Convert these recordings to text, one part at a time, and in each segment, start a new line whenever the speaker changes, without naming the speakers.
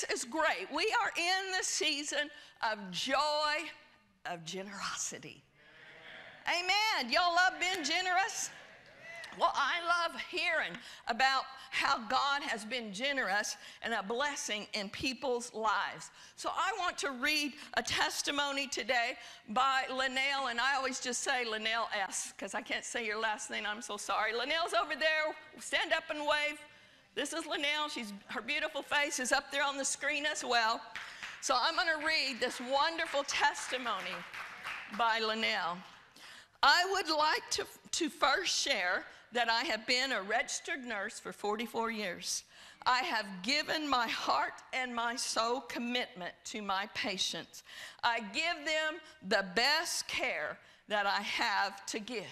this is great. We are in the season of joy, of generosity. Amen. Y'all love being generous? Well, I love hearing about how God has been generous and a blessing in people's lives. So I want to read a testimony today by Lynnel, and I always just say Lynnel S. because I can't say your last name. I'm so sorry. Lynnel's over there. Stand up and wave. This is Lynnel. Her beautiful face is up there on the screen as well. So I'm going to read this wonderful testimony by Lynnel. I would like to first share that I have been a registered nurse for 44 years. I have given my heart and my soul commitment to my patients. I give them the best care that I have to give.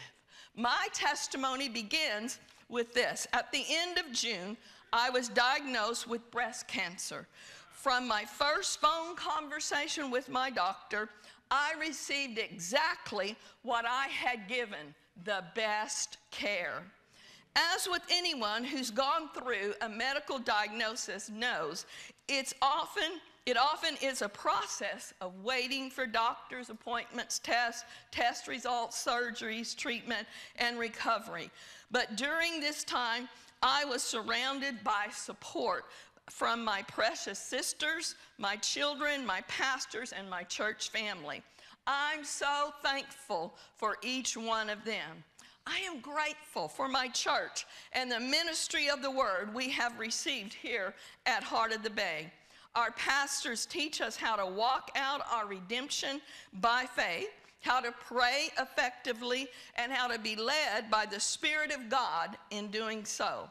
My testimony begins with this. At the end of June, I was diagnosed with breast cancer. From my first phone conversation with my doctor, I received exactly what I had given, the best care. As with anyone who's gone through a medical diagnosis knows, it often is a process of waiting for doctors' appointments, test results, surgeries, treatment, and recovery. But during this time, I was surrounded by support from my precious sisters, my children, my pastors, and my church family. I'm so thankful for each one of them. I am grateful for my church and the ministry of the word we have received here at Heart of the Bay. Our pastors teach us how to walk out our redemption by faith, how to pray effectively, and how to be led by the Spirit of God in doing so.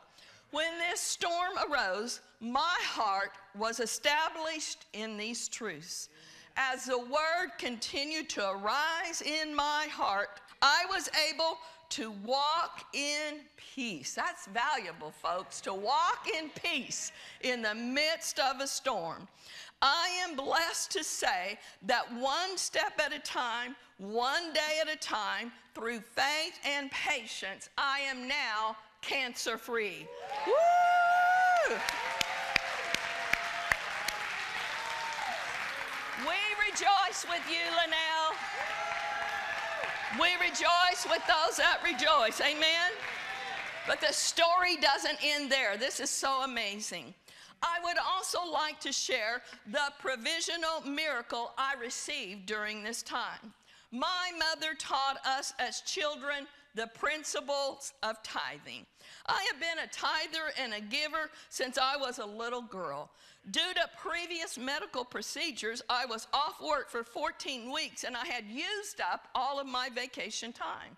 When this storm arose, my heart was established in these truths. As the word continued to arise in my heart, I was able to walk in peace. That's valuable, folks, to walk in peace in the midst of a storm. I am blessed to say that one step at a time, one day at a time, through faith and patience, I am now cancer-free. Woo! We rejoice with you, Lynnel. We rejoice with those that rejoice. Amen? But the story doesn't end there. This is so amazing. I would also like to share the provisional miracle I received during this time. My mother taught us as children the principles of tithing. I have been a tither and a giver since I was a little girl. Due to previous medical procedures, I was off work for 14 weeks and I had used up all of my vacation time.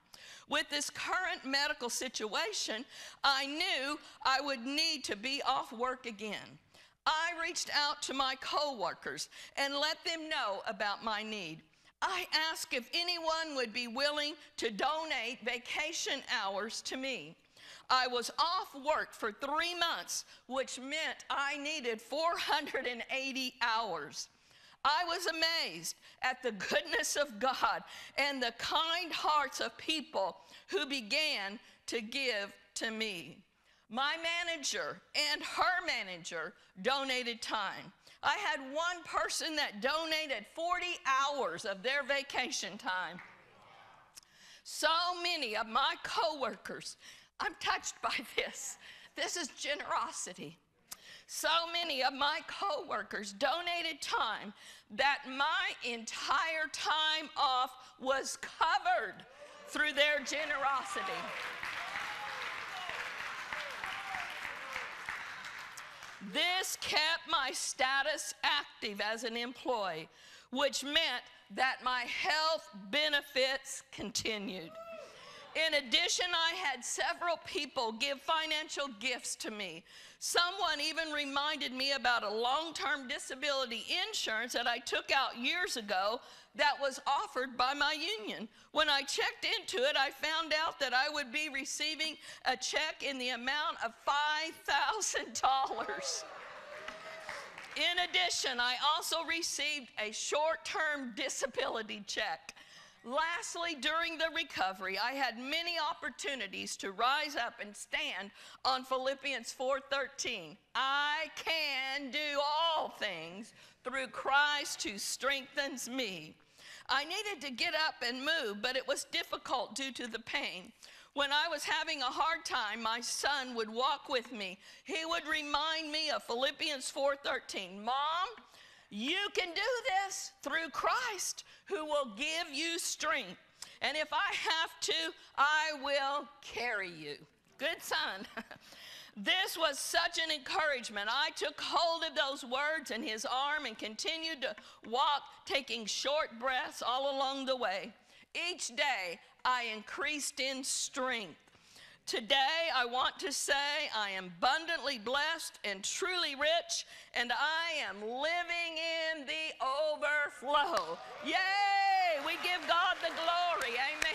With this current medical situation, I knew I would need to be off work again. I reached out to my coworkers and let them know about my need. I asked if anyone would be willing to donate vacation hours to me. I was off work for 3 months, which meant I needed 480 hours. I was amazed at the goodness of God and the kind hearts of people who began to give to me. My manager and her manager donated time. I had one person that donated 40 hours of their vacation time. So many of my coworkers, I'm touched by this. This is generosity. So many of my coworkers donated time that my entire time off was covered through their generosity. This kept my status active as an employee, which meant that my health benefits continued. In addition, I had several people give financial gifts to me. Someone even reminded me about a long-term disability insurance that I took out years ago that was offered by my union. When I checked into it, I found out that I would be receiving a check in the amount of $5,000. In addition, I also received a short-term disability check. Lastly, during the recovery, I had many opportunities to rise up and stand on Philippians 4:13. I can do all things through Christ who strengthens me. I needed to get up and move, but it was difficult due to the pain. When I was having a hard time, my son would walk with me. He would remind me of Philippians 4:13. Mom, you can do this through Christ who will give you strength. And if I have to, I will carry you. Good son. This was such an encouragement. I took hold of those words in his arm and continued to walk, taking short breaths all along the way. Each day, I increased in strength. Today, I want to say I am abundantly blessed and truly rich, and I am living in the overflow. Yay! We give God the glory. Amen.